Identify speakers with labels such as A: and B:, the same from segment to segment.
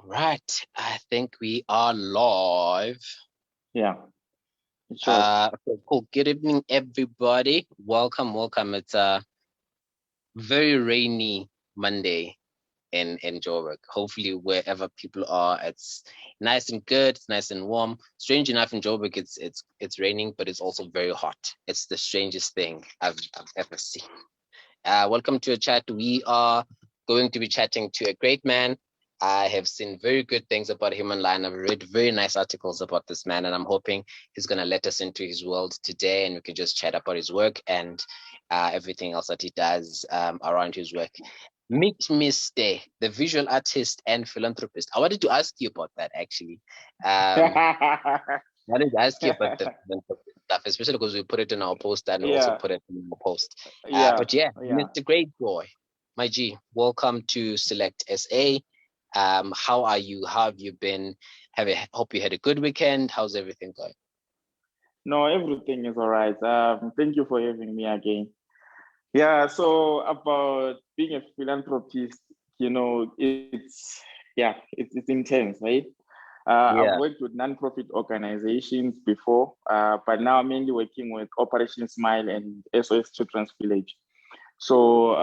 A: All right, I think we are live.
B: Yeah, sure.
A: Okay, cool. Good evening, everybody. Welcome. It's a very rainy Monday in Joburg. Hopefully, wherever people are, it's nice and good. It's nice and warm. Strange enough, in Joburg, it's raining, but it's also very hot. It's the strangest thing I've ever seen. Welcome to a chat. We are going to be chatting to a great man. I have seen very good things about him online. I've read very nice articles about this man, and I'm hoping he's going to let us into his world today, and we can just chat about his work and everything else that he does around his work. Meet Mr. the visual artist and philanthropist. I wanted to ask you about that, actually. I wanted to ask you about the philanthropist stuff, especially because we put it in our post and also
B: Yeah,
A: put it in our post.
B: yeah,
A: But yeah,
B: yeah.
A: Mr. Greatjoy, my G, welcome to Select SA. How are you? How have you been? Hope you had a good weekend. How's everything going?
B: No, everything is all right. Thank you for having me again. Yeah, so about being a philanthropist, it's intense, right? I've
A: Yeah.
B: worked with nonprofit organizations before, but now I'm mainly working with Operation Smile and SOS Children's Village. So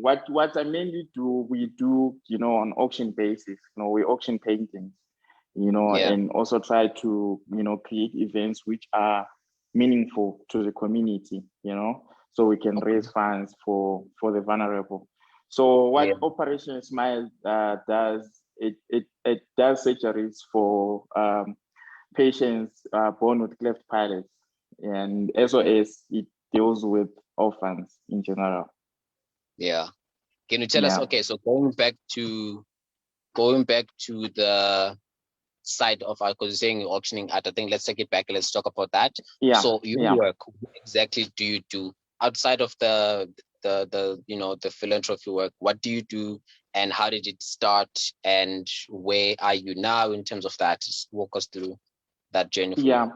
B: what I mainly do, we do, on auction basis, we auction paintings,
A: Yeah.
B: and also try to, create events which are meaningful to the community, so we can
A: Okay.
B: raise funds for the vulnerable. So
A: Yeah.
B: what Operation Smile does, it does surgeries for patients born with cleft palates, and SOS, it deals with orphans in general.
A: Yeah. Can you tell us?
B: Yeah.
A: Okay, so going back to the side of art, because you're saying you're auctioning art. I think let's take it back and let's talk about that.
B: Yeah,
A: So your
B: yeah,
A: work, what exactly do you do outside of the philanthropy work? What do you do, and how did it start, and where are you now in terms of that? Just walk us through that journey for you.
B: yeah.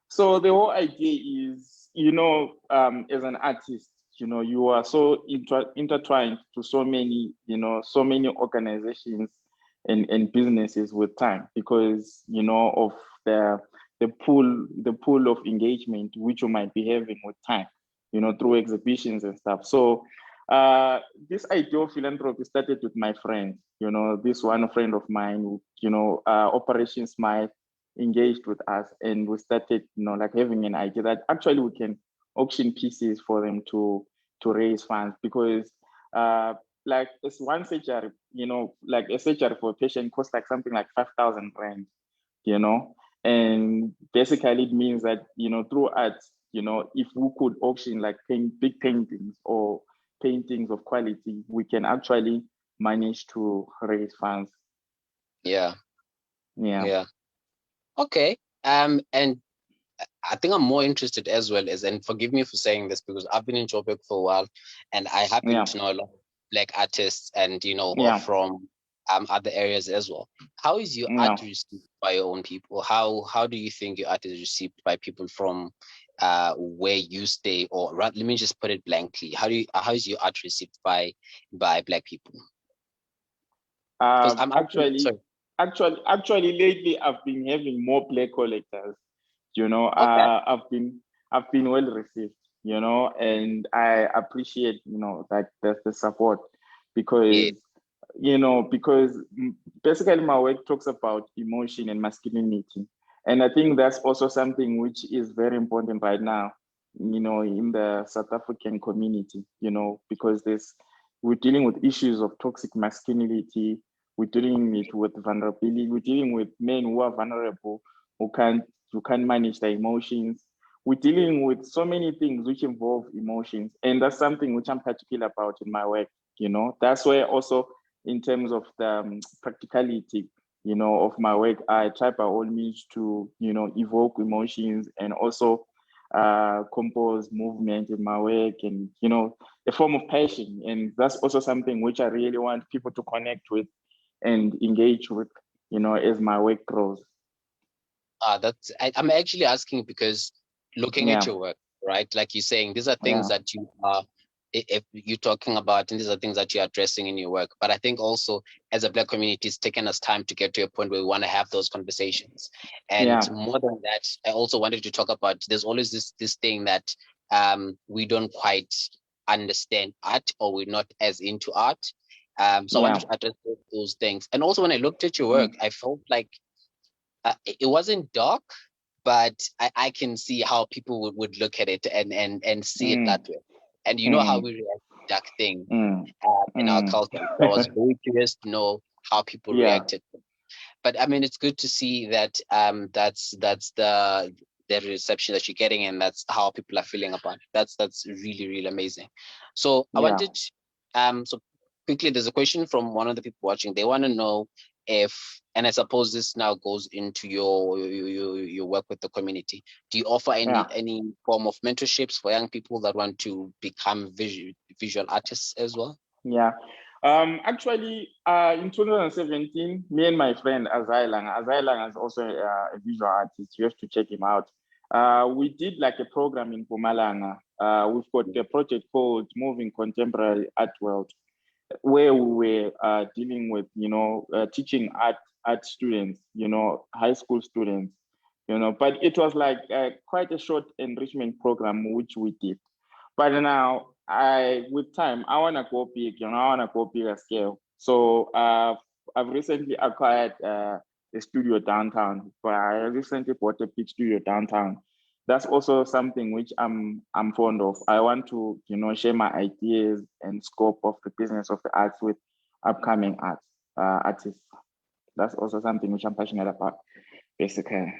B: So the whole idea is, as an artist, you are so intertwined to so many organizations and businesses with time because, of the the pool of engagement which you might be having with time, through exhibitions and stuff. So this idea of philanthropy started with my friend, this one friend of mine, Operation Smile engaged with us, and we started like having an idea that actually we can auction pieces for them to raise funds because like it's one surgery, like a surgery for a patient costs like something like 5,000 rand, you know and basically it means that through art, if we could auction like big paintings or paintings of quality, we can actually manage to raise funds.
A: Yeah.
B: Yeah,
A: Yeah. Okay. And I think I'm more interested as well as, and forgive me for saying this because I've been in Joburg for a while, and I happen
B: yeah,
A: to know a lot of Black artists and who are
B: yeah,
A: from other areas as well. How is your
B: yeah.
A: art received by your own people? How do you think your art is received by people from where you stay? Or let me just put it blankly. How is your art received by Black people? Because I'm asking,
B: Actually,
A: sorry.
B: actually, lately I've been having more Black collectors.
A: Okay.
B: I've been well received. And I appreciate that that's the support
A: Yeah.
B: because basically my work talks about emotion and masculinity, and I think that's also something which is very important right now. In the South African community. Because we're dealing with issues of toxic masculinity. We're dealing with vulnerability. We're dealing with men who are vulnerable, who can't manage their emotions. We're dealing with so many things which involve emotions, and that's something which I'm particular about in my work. That's where also in terms of the practicality, of my work, I try by all means to evoke emotions and also compose movement in my work, and a form of passion. And that's also something which I really want people to connect with and engage with, as my work grows.
A: I'm actually asking because looking at
B: Yeah,
A: your work, right? Like you're saying, these are things
B: yeah,
A: that you are if you're talking about, and these are things that you're addressing in your work, but I think also as a Black community, it's taken us time to get to a point where we want to have those conversations. And
B: Yeah.
A: more than that, I also wanted to talk about, there's always this thing that we don't quite understand art, or we're not as into art. So I wanted
B: Yeah.
A: to address those things. And also when I looked at your work,
B: Mm.
A: I felt like it wasn't dark, but I can see how people would look at it and see it that
B: Mm.
A: way. And you know how
B: Mm.
A: we react to dark things
B: Mm.
A: in our
B: Mm.
A: culture. So I was very curious to know how people
B: Yeah.
A: reacted. But I mean, it's good to see that that's the reception that you're getting, and that's how people are feeling about it. That's really, really amazing. So I
B: Yeah.
A: wanted so quickly, there's a question from one of the people watching. They want to know if, and I suppose this now goes into your work with the community. Do you offer
B: Yeah.
A: any form of mentorships for young people that want to become visual artists as well?
B: Yeah. Actually, in 2017, me and my friend Azailang is also a visual artist. You have to check him out. We did like a program in Pumalanga. We've got a project called Moving Contemporary Art World, where we were dealing with, teaching art students, high school students, but it was like quite a short enrichment program which we did. But now, with time, I want to go big, I want to go bigger scale. So I've recently acquired a studio downtown. But I recently bought a big studio downtown. That's also something which I'm fond of. I want to, share my ideas and scope of the business of the arts with upcoming artists. That's also something which I'm passionate about, basically.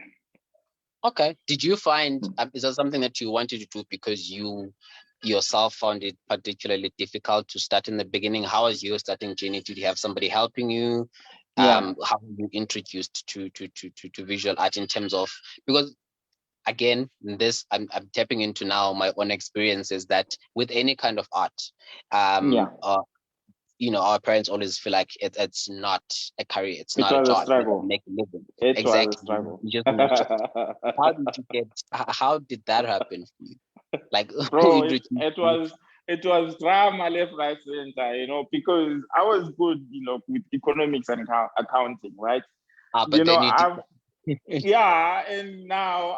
A: Okay. Did you find, is that something that you wanted to do because you yourself found it particularly difficult to start in the beginning? How was your starting journey? Did you have somebody helping you?
B: Yeah,
A: How were you introduced to visual art in terms of, because again, this I'm tapping into now my own experiences that with any kind of art,
B: yeah.
A: our parents always feel like it's not a career, it's
B: It
A: not a
B: was a
A: job, you don't
B: struggle.
A: make a living.
B: It was a
A: Exactly.
B: struggle.
A: You just want to how did you get? How did that happen for you? Like, who
B: Bro, it,
A: introduced
B: it
A: you?
B: was it was drama left, right, center, because I was good, with economics and accounting, right?
A: But then you did.
B: I've yeah, and now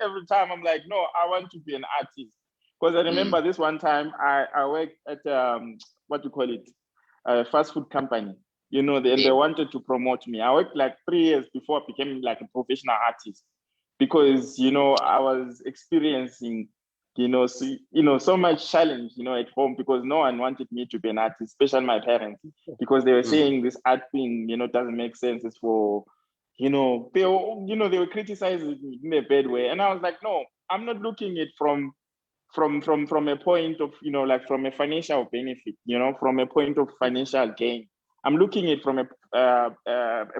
B: every time I'm like, no, I want to be an artist. Because I
A: Mm,
B: remember this one time I worked at what you call it, a fast food company. Then they
A: yeah.
B: wanted to promote me. I worked like 3 years before I became like a professional artist because I was experiencing so much challenge at home because no one wanted me to be an artist, especially my parents, because they were
A: Mm,
B: saying this art thing doesn't make sense. It's for they were criticizing me in a bad way, and I was like, no, I'm not looking at from a point of like from a financial benefit, from a point of financial gain. I'm looking at from a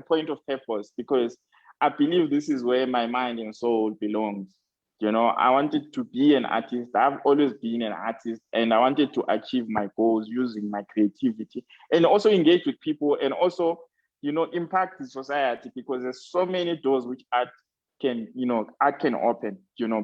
B: point of purpose because I believe this is where my mind and soul belongs. I wanted to be an artist. I've always been an artist, and I wanted to achieve my goals using my creativity and also engage with people and also impact the society because there's so many doors which art can open,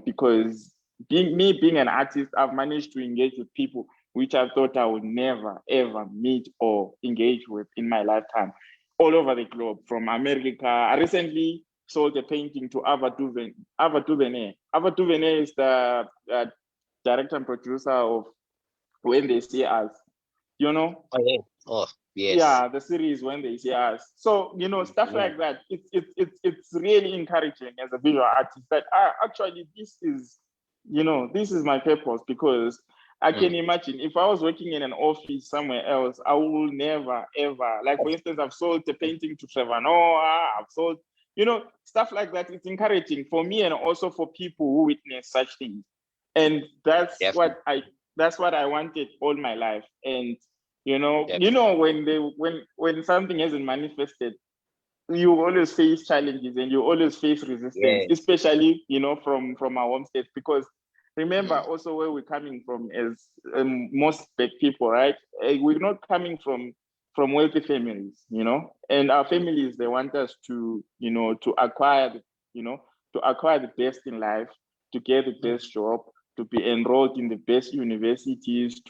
B: because being an artist, I've managed to engage with people which I thought I would never ever meet or engage with in my lifetime, all over the globe, from America. I recently sold a painting to Ava DuVernay. Ava DuVernay is the director and producer of When They See Us. You know,
A: oh yeah. Oh yes.
B: yeah, the series When They See Us. So stuff
A: Yeah.
B: like that. It's really encouraging as a visual artist that actually this is my purpose because I
A: Mm,
B: can imagine if I was working in an office somewhere else, I will never ever, like for instance, I've sold the painting to Trevor Noah, I've sold stuff like that. It's encouraging for me and also for people who witness such things, and that's
A: definitely.
B: what I wanted all my life. And
A: Definitely.
B: when something hasn't manifested, you always face challenges and you always face resistance,
A: Yes.
B: especially from our home state. Because remember
A: Mm,
B: also where we're coming from as most black people, right? We're not coming from wealthy families, and our families, they want us to to acquire the best in life, to get the
A: mm,
B: best job, to be enrolled in the best universities, it's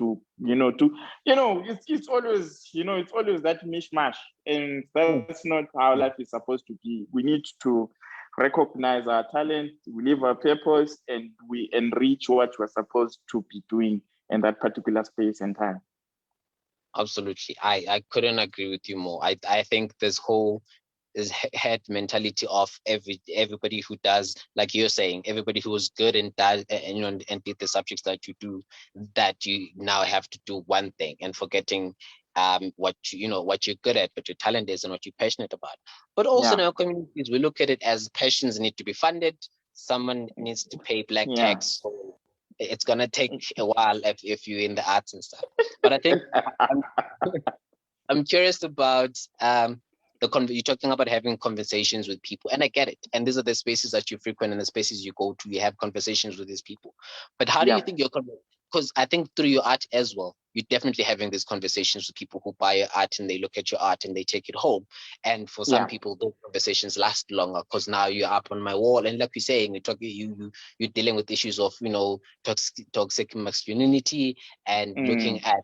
B: always, it's always that mishmash. And that's not how life is supposed to be. We need to recognize our talent, we live our purpose, and we enrich what we're supposed to be doing in that particular space and time.
A: Absolutely. I couldn't agree with you more. I think this whole head mentality of everybody who does, like you're saying, everybody who is good and does and did the subjects that you do, that you now have to do one thing, and forgetting what what you're good at, what your talent is, and what you're passionate about. But also in our communities, we look at it as passions need to be funded. Someone needs to pay black tax. So it's gonna take a while if you're in the arts and stuff. But I think I'm curious about you're talking about having conversations with people, and I get it. And these are the spaces that you frequent and the spaces you go to. You have conversations with these people. But how do you think because I think through your art as well, you're definitely having these conversations with people who buy your art and they look at your art and they take it home. And for some people, those conversations last longer because now you're up on my wall. And like you're saying, you're dealing with issues of, toxic masculinity and looking at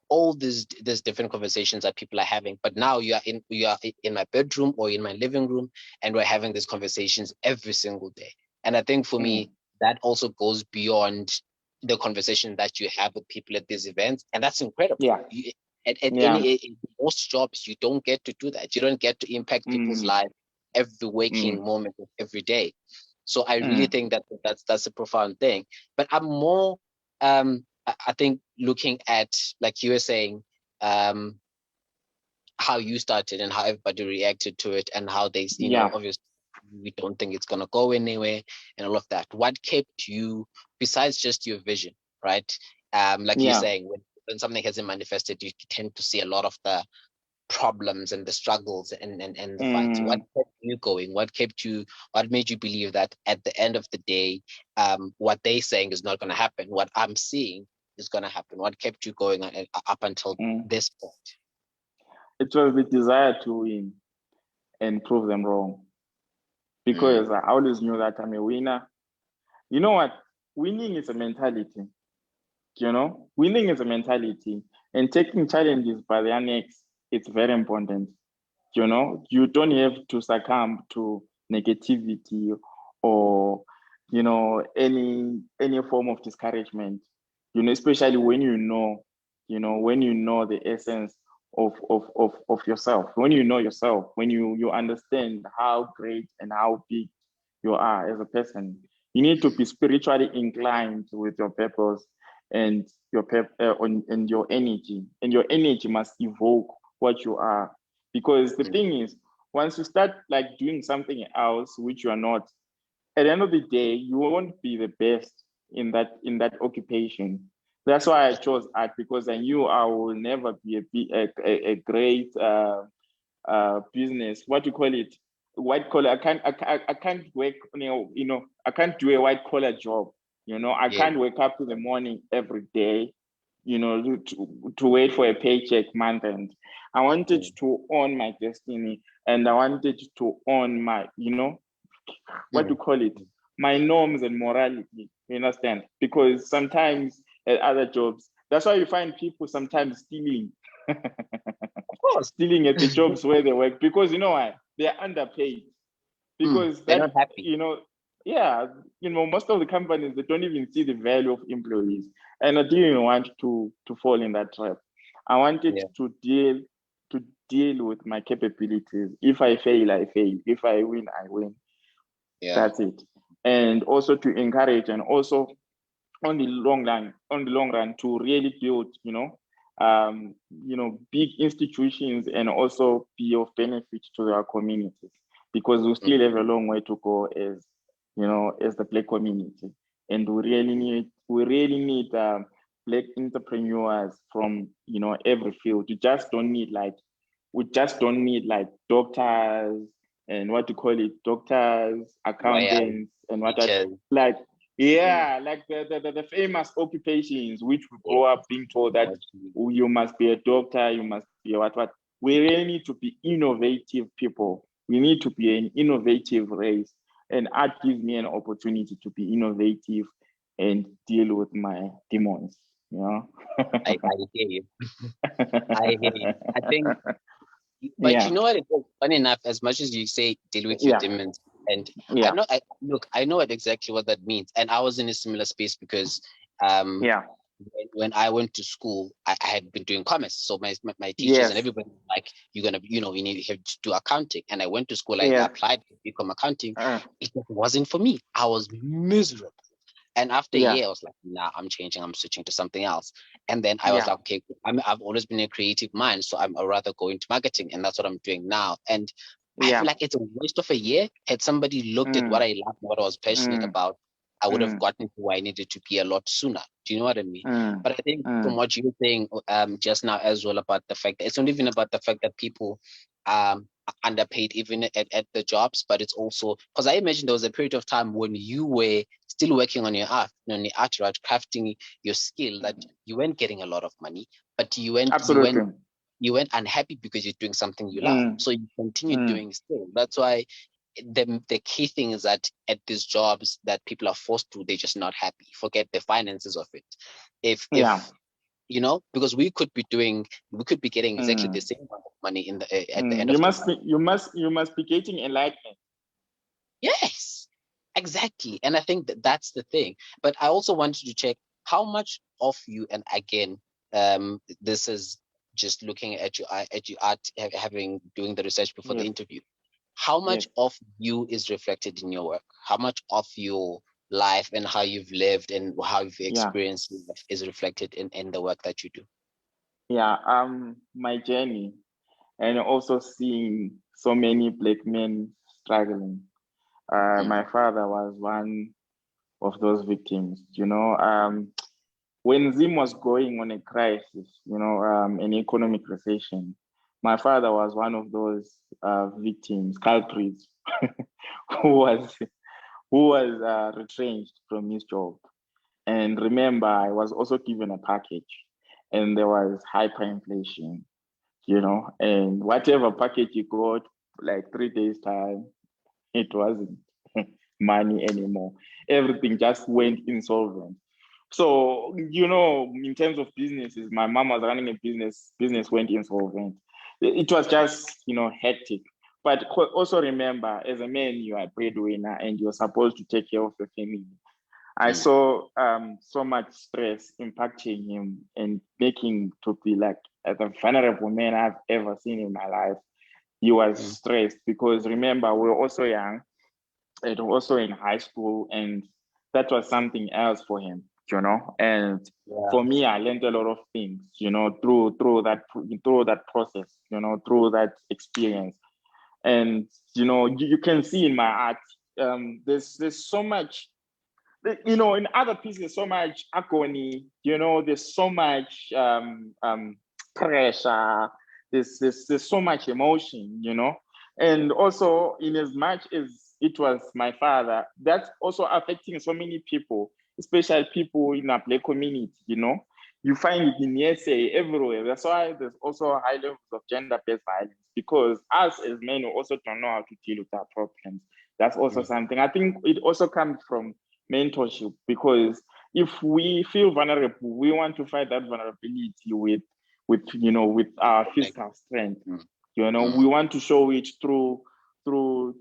A: all these different conversations that people are having. But now you are in my bedroom or in my living room, and we're having these conversations every single day. And I think for me, that also goes beyond the conversation that you have with people at these events, and that's incredible. In most jobs, you don't get to do that. You don't get to impact people's lives every waking moment of every day. So I really think that's a profound thing. But I'm more I think looking at, like you were saying, how you started and how everybody reacted to it, and how they, obviously we don't think it's gonna go anywhere and all of that. What kept you, besides just your vision, right? Like you're saying, when something hasn't manifested, you tend to see a lot of the problems and the struggles and the fights. What kept you going? What made you believe that at the end of the day, what they're saying is not going to happen, what I'm seeing is going to happen? What kept you going up until this point?
B: It was the desire to win and prove them wrong, because I always knew that I'm a winner. You know what? Winning is a mentality. Winning is a mentality, and taking challenges by their necks, it's very important. You don't have to succumb to negativity or, any form of discouragement, especially when the essence of yourself, when you know yourself, when you understand how great and how big you are as a person. You need to be spiritually inclined with your purpose and and your energy. And your energy must evoke what you are. Because the thing is, once you start like doing something else which you are not, at the end of the day, you won't be the best in that occupation. That's why I chose art, because I knew I will never be a great business. What do you call it? White collar. I can't work. I can't do a white collar job. I can't wake up in the morning every day. To wait for a paycheck month end. I wanted to own my destiny, and I wanted to own my, what do you call it? My norms and morality. You understand? Because sometimes at other jobs, that's why you find people sometimes stealing. Of course, stealing at the jobs where they work, because you know why? They're underpaid. Because
A: they're not happy.
B: Most of the companies, they don't even see the value of employees. And I didn't want to fall in that trap. I wanted to deal with my capabilities. If I fail, I fail. If I win, I win. That's it. And also to encourage, and also on the long run to really build, big institutions, and also be of benefit to our communities, because we still have a long way to go as the Black community, and we really need Black entrepreneurs from every field. We just don't need doctors and doctors, accountants, and like the famous occupations which we grow up being told that you must be a doctor, you must be a what. We really need to be innovative people. We need to be an innovative race, and art gives me an opportunity to be innovative and deal with my demons, you know.
A: I hear you. I hear you. I think, but
B: Yeah,
A: you know what? It's funny enough, as much as you say deal with your
B: yeah,
A: demons, and I
B: yeah,
A: know, I know what exactly what that means. And I was in a similar space because, um,
B: yeah,
A: when I went to school, I had been doing commerce. So my teachers and
B: yes,
A: everybody were like, you're gonna, you need to have to do accounting. And I went to school, I
B: yes,
A: applied to become accounting.
B: uh,
A: It just wasn't for me. I was miserable. And after a
B: yeah,
A: year, I was like, nah, I'm changing. I'm switching to something else. And then I was
B: yeah,
A: like, okay, I've always been a creative mind, so I'm rather go into marketing, and that's what I'm doing now. And I
B: yeah,
A: feel like it's a waste of a year. Had somebody looked at what
B: mm,
A: I loved, what I was passionate
B: mm,
A: about, I would have
B: mm,
A: gotten to where I needed to be a lot sooner. Do you know what I mean?
B: mm,
A: But I think from
B: mm,
A: what you were saying just now as well about the fact that it's not even about the fact that people are underpaid even at the jobs, but it's also because I imagine there was a period of time when you were still working on your art, right, crafting your skill, that you weren't getting a lot of money, but
B: absolutely.
A: you weren't unhappy because you're doing something you love.
B: Mm,
A: So you continue
B: mm,
A: doing still. That's why the key thing is that at these jobs that people are forced to, they're just not happy. Forget the finances of it.
B: yeah,
A: If because we could be getting exactly the
B: mm,
A: same amount of money at the
B: mm.
A: end of the month.
B: You must be getting enlightenment.
A: Yes, exactly. And I think that's the thing. But I also wanted to check how much of you, and again, this is just looking at your art, having doing the research before the
B: Yes,
A: interview. How
B: yes.
A: much of you is reflected in your work? How much of your life and how you've lived and how you've
B: Yeah,
A: experienced life is reflected in the work that you do?
B: yeah. My journey, and also seeing so many black men struggling.
A: Mm,
B: My father was one of those victims. When Zim was going on a crisis, an economic recession, my father was one of those victims, culprits, who was retrenched from his job. And remember, I was also given a package, and there was hyperinflation, and whatever package you got, like 3 days time, it wasn't money anymore. Everything just went insolvent. So, in terms of businesses, my mom was running a business went insolvent. It was just, hectic. But also remember, as a man, you are a breadwinner and you're supposed to take care of your family. I
A: mm,
B: saw so much stress impacting him and making him to be like the vulnerable man I've ever seen in my life. He was
A: mm,
B: stressed because remember, we were also young and also in high school, and that was something else for him, And
A: yeah.
B: for me, I learned a lot of things, through that process, through that experience. And you can see in my art, there's so much, in other pieces, there's so much agony, there's so much pressure, there's so much emotion, and also in as much as it was my father, that's also affecting so many people, especially people in our black community, you find it in SA everywhere. That's why there's also high levels of gender-based violence, because us as men we also don't know how to deal with our problems. That's also
A: Mm,
B: something. I think it also comes from mentorship, because if we feel vulnerable, we want to fight that vulnerability with our
A: correct.
B: physical strength.
A: Mm,
B: We
A: mm,
B: want to show it through through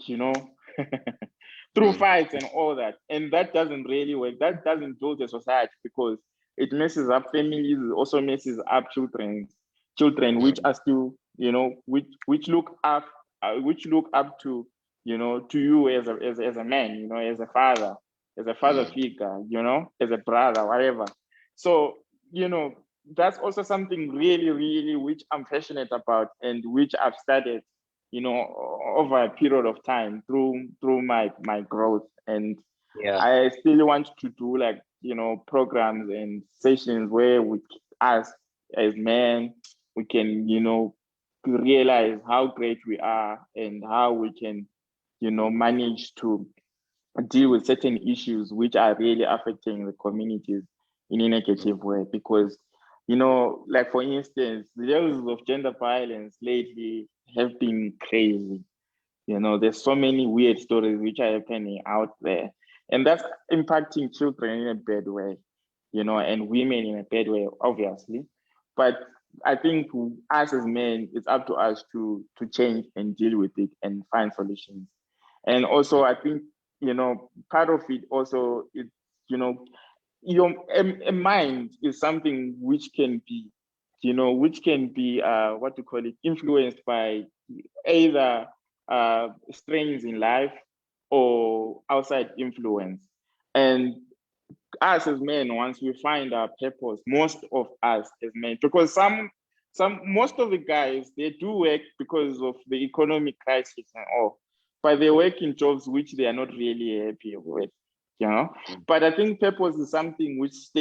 A: mm,
B: fights and all that. And that doesn't really work. That doesn't build a society, because it messes up families, it also messes up children which
A: mm,
B: are still, which look up to, to you as a man, as a father
A: mm,
B: figure, as a brother, whatever. So, that's also something really, really which I'm passionate about, and which I've studied, over a period of time through my growth. And
A: yeah.
B: I still want to do, like, programs and sessions where we, us as men, we can, realize how great we are and how we can, manage to deal with certain issues which are really affecting the communities in a
A: Mm,
B: negative way. Because, like for instance, the levels of gender violence lately have been crazy. There's so many weird stories which are happening out there. And that's impacting children in a bad way, and women in a bad way, obviously. But I think us as men, it's up to us to change and deal with it and find solutions. And also, I think, part of it also is, a mind is something which can be, what to call it, influenced by either strains in life or outside influence. And us as men, once we find our purpose, most of us as men, because most of the guys, they do work because of the economic crisis and all, but they work in jobs which they are not really happy with, But I think purpose is something which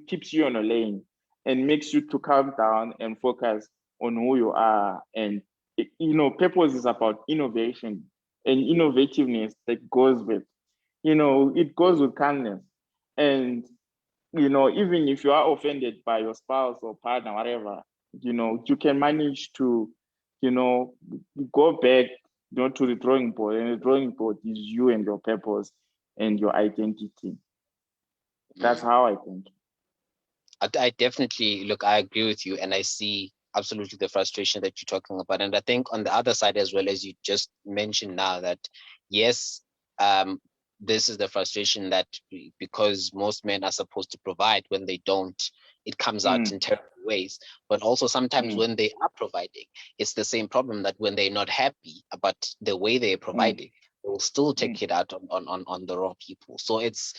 B: keeps you on a lane and makes you to calm down and focus on who you are. And purpose is about innovation and innovativeness that goes with, it goes with kindness. And, even if you are offended by your spouse or partner, whatever, you can manage to, go back, to the drawing board. And the drawing board is you and your purpose and your identity. That's how I think.
A: I definitely, look, I agree with you, and I see absolutely the frustration that you're talking about. And I think on the other side, as well, as you just mentioned now, that yes, this is the frustration that because most men are supposed to provide, when they don't, it comes out in terrible ways. But also sometimes when they are providing, it's the same problem, that when they're not happy about the way they're providing, they will still take it out on the wrong people. So it's,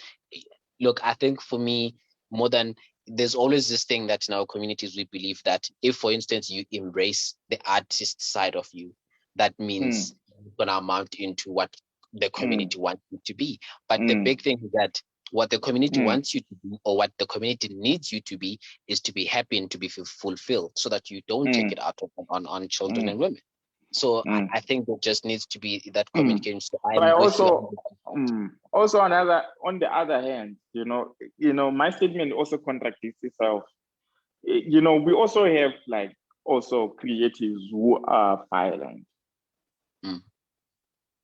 A: look, I think for me, more than, there's always this thing that in our communities we believe that if, for instance, you embrace the artist side of you, that means you're gonna amount into what the community wants you to be. But the big thing is that what the community wants you to be, or what the community needs you to be, is to be happy and to be fulfilled, so that you don't take it out on children and women. So I think there just needs to be that communication. So
B: But
A: I'm with
B: also,
A: you.
B: also on the other hand, my statement also contradicts itself. We also have like also creatives who are violent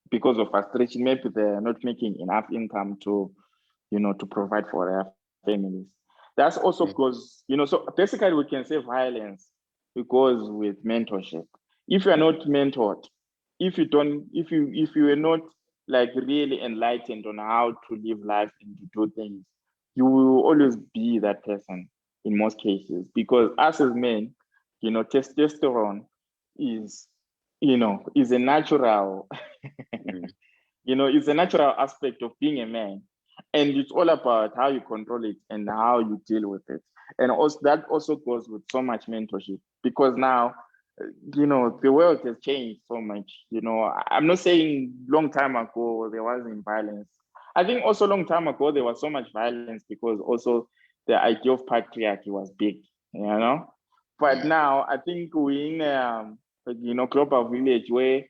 B: because of frustration. Maybe they're not making enough income to, to provide for their families. That's also because, so basically we can say violence goes with mentorship. If you are not mentored, if you are not like really enlightened on how to live life and to do things, you will always be that person in most cases. Because us as men, testosterone is, is a natural, it's a natural aspect of being a man. And it's all about how you control it and how you deal with it. And also that also goes with so much mentorship, because now, the world has changed so much. I'm not saying long time ago there wasn't violence. I think also long time ago there was so much violence because also the idea of patriarchy was big, But now I think we're in global village where,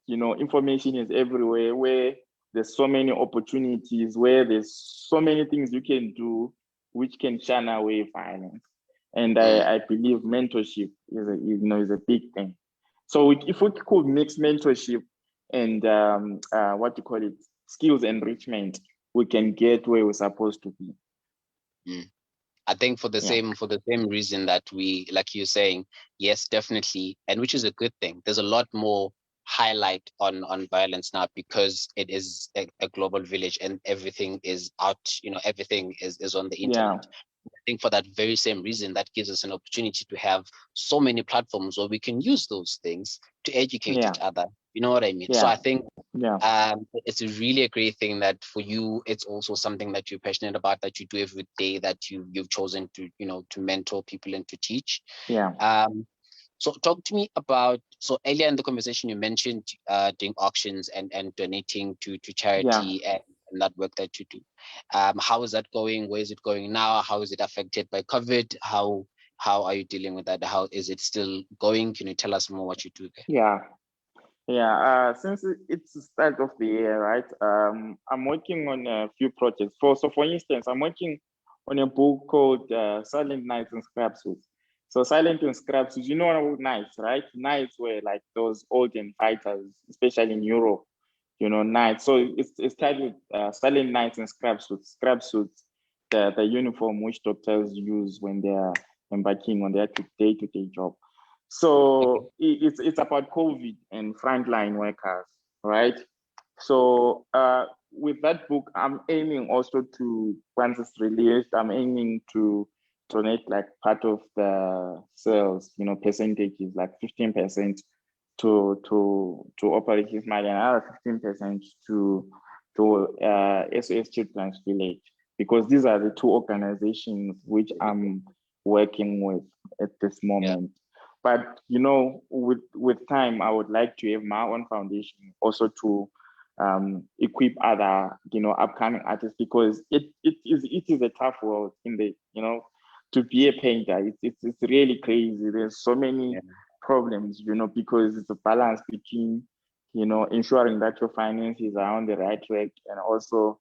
B: information is everywhere, where there's so many opportunities, where there's so many things you can do which can shun away violence. And I believe mentorship is a big thing. So if we could mix mentorship and what you call it, skills enrichment, we can get where we're supposed to be.
A: I think for the same reason that we, like you're saying, yes, definitely, and which is a good thing. There's a lot more highlight on violence now, because it is a global village and everything is out, everything is on the internet. I think for that very same reason, that gives us an opportunity to have so many platforms where we can use those things to educate each other. You know what I mean? So I think it's really a great thing that for you, it's also something that you're passionate about, that you do every day, that you've chosen to, to mentor people and to teach. So talk to me about, so earlier in the conversation, you mentioned doing auctions and donating to charity and that work that you do. How is that going? Where is it going now? How is it affected by COVID? How are you dealing with that? How is it still going? Can you tell us more what you do there?
B: Since it's the start of the year, right? I'm working on a few projects. So for instance, I'm working on a book called Silent Knights and Scrap Suits. So Silent and Scrap Suits, you know about knights, right? Knights were like those olden fighters, especially in Europe, nights. So it's titled Silent Nights and Scrap Suits. Scrap suits, the uniform which doctors use when they are embarking on their day-to-day job.
A: Okay.
B: So it's about COVID and frontline workers, right? So with that book, I'm aiming also to, once it's released, I'm aiming to donate like part of the sales, percentages, like 15% to Operation Smile and another 15% to SOS Children's Village, because these are the two organizations which I'm working with at this
A: Yeah.
B: moment. But with time, I would like to have my own foundation also to equip other upcoming artists, because it is a tough world in the to be a painter. It's really crazy. There's so many
A: Yeah.
B: problems, because it's a balance between ensuring that your finances are on the right track, and also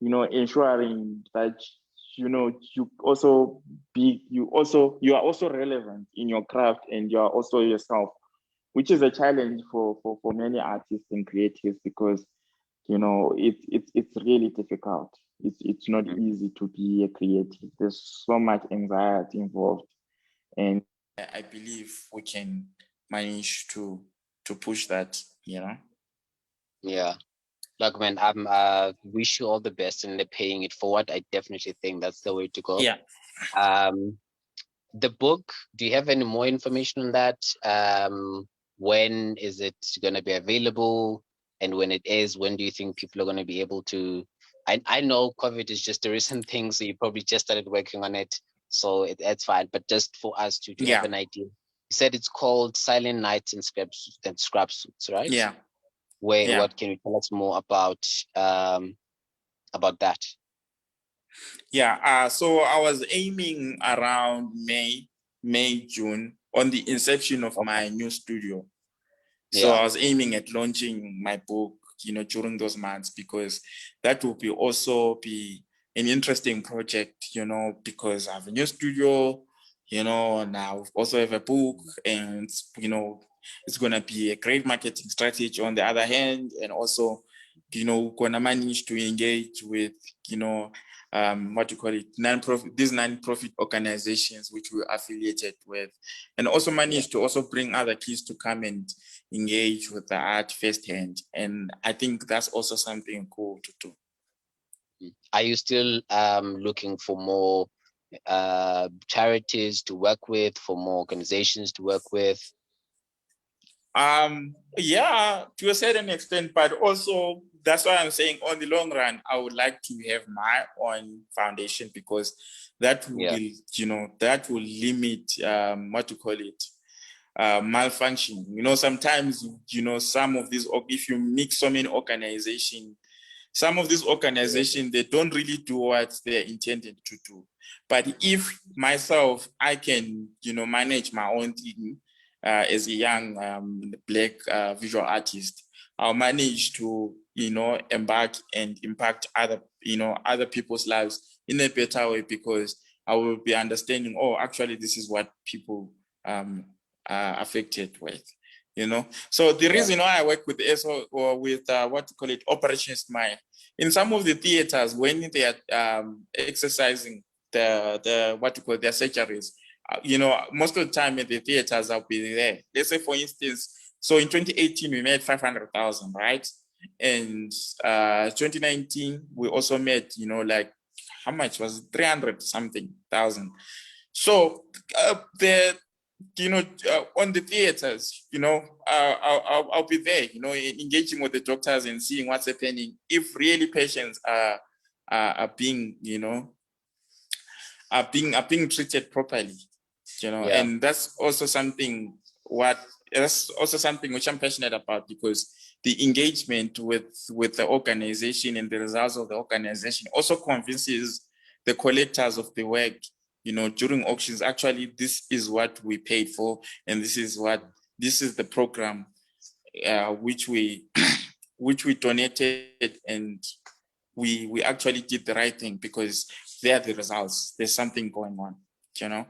B: ensuring that you are also relevant in your craft, and you are also yourself, which is a challenge for many artists and creatives, because it's really difficult. It's not
A: Mm.
B: easy to be a creative. There's so much anxiety involved, and I believe we can manage to push that.
A: Yeah. Look, man, I'm wish you all the best in the paying it forward. I definitely think that's the way to go.
B: Yeah.
A: Um, the book, do you have any more information on that? When is it gonna be available? And when it is, when do you think people are gonna be able to? I know COVID is just a recent thing, so you probably just started working on it, so that's fine. But just for us to have
B: Yeah.
A: an idea, you said it's called Silent Nights and Scrap Suits, right?
B: Yeah.
A: Where
B: Yeah.
A: what can you tell us more about that?
B: Yeah. So I was aiming around May, June, on the inception of
A: Okay.
B: my new studio. So
A: Yeah.
B: I was aiming at launching my book, during those months, because that will also be an interesting project, because I have a new studio, and I also have a book, and, it's going to be a great marketing strategy on the other hand. And also, going to manage to engage with, what you call it, these non-profit organizations which we're affiliated with, and also
A: Yeah.
B: manage to also bring other kids to come and engage with the art firsthand. And I think that's also something cool to do.
A: Are you still looking for more charities to work with, for more organizations to work with?
B: Yeah, to a certain extent, but also that's why I'm saying on the long run, I would like to have my own foundation, because that will,
A: Yeah.
B: that will limit what you call it, malfunction. Sometimes, some of these, if you mix so many organizations, some of these organizations, they don't really do what they're intended to do. But if myself, I can, manage my own thing as a young Black visual artist, I'll manage to, embark and impact other people's lives in a better way, because I will be understanding, oh, actually, this is what people are affected with. So the
A: Yeah.
B: reason why I work with SO, or with what you call it, Operation Smile, in some of the theaters, when they are exercising the what you call their surgeries, most of the time at the theaters, I'll be there. Let's say, for instance, so in 2018 we made 500,000, right? And 2019 we also made, like, how much was it? 300 something thousand. So the on the theaters, I'll be there, engaging with the doctors and seeing what's happening. If really patients are being, are being treated properly,
A: Yeah.
B: and that's also something which I'm passionate about, because the engagement with the organization and the results of the organization also convinces the collectors of the work, during auctions, actually, this is what we paid for, and this is the program which we which we donated, and we actually did the right thing, because they are the results. There's something going on, you know.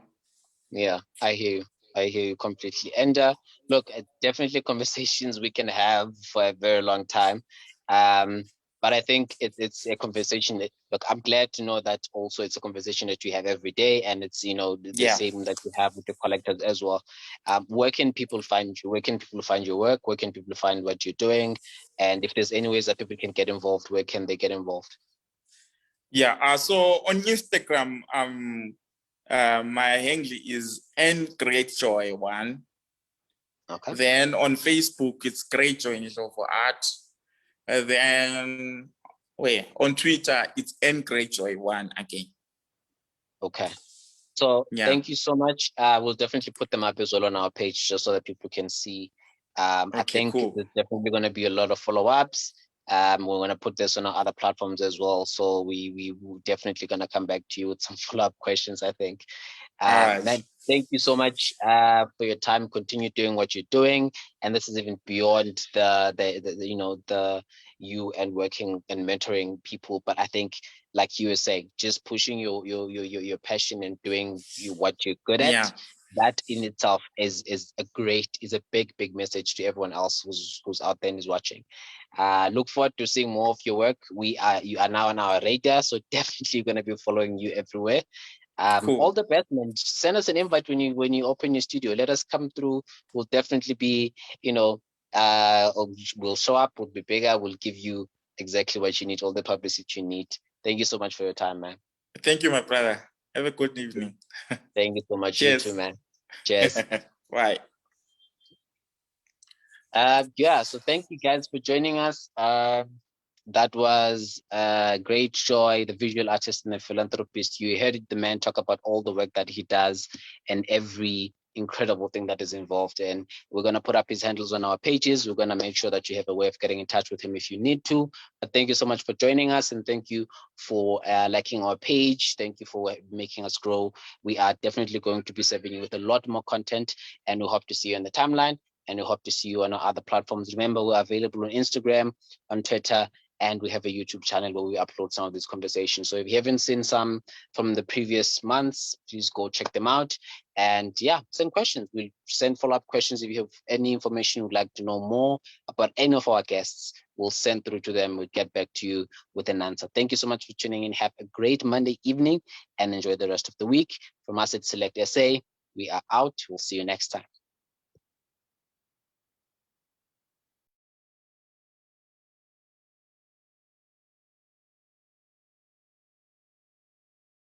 A: Yeah, I hear you. I hear you completely. And look, definitely conversations we can have for a very long time. But I think it's a conversation that, look, I'm glad to know that also it's a conversation that you have every day, and it's, you know, the
B: Yeah.
A: same that you have with your collectors as well. Where can people find you? Where can people find your work? Where can people find what you're doing? And if there's any ways that people can get involved, where can they get involved?
B: Yeah. So on Instagram, my handle is Greatjoy1.
A: Okay.
B: Then on Facebook, it's Greatjoy Initial for Art. Then on Twitter, it's Greatjoy1 again.
A: Okay. So
B: Yeah.
A: thank you so much. We'll definitely put them up as well on our page just so that people can see. I
B: Okay,
A: think
B: cool.
A: there's definitely going to be a lot of follow-ups. We're going to put this on our other platforms as well. So we definitely going to come back to you with some follow-up questions, I think.
B: All right.
A: Man, thank you so much for your time. Continue doing what you're doing, and this is even beyond the you know, the you and working and mentoring people. But I think, like you were saying, just pushing your passion and doing what you're good at.
B: Yeah.
A: That in itself is a big message to everyone else who's out there and is watching. Look forward to seeing more of your work. You are now on our radar, so definitely going to be following you everywhere. All
B: Cool.
A: the best, man. Send us an invite when you open your studio. Let us come through. We'll definitely be, you know, we'll show up. We'll be bigger. We'll give you exactly what you need, all the publicity you need. Thank you so much for your time, man.
B: Thank you, my brother. Have a good evening.
A: Thank you so much. You too,
B: Cheers.
A: man. Cheers.
B: Bye.
A: Yeah, so thank you guys for joining us. That was Greatjoy, the visual artist and the philanthropist. You heard the man talk about all the work that he does and every incredible thing that is involved. And we're going to put up his handles on our pages. We're going to make sure that you have a way of getting in touch with him if you need to. But thank you so much for joining us, and thank you for liking our page. Thank you for making us grow. We are definitely going to be serving you with a lot more content, and we hope to see you on the timeline, and we hope to see you on our other platforms. Remember, we're available on Instagram, on Twitter, and we have a YouTube channel where we upload some of these conversations. So if you haven't seen some from the previous months, please go check them out. And yeah, send questions. We'll send follow-up questions. If you have any information you'd like to know more about any of our guests, we'll send through to them. We'll get back to you with an answer. Thank you so much for tuning in. Have a great Monday evening and enjoy the rest of the week. From us at Select SA, we are out. We'll see you next time.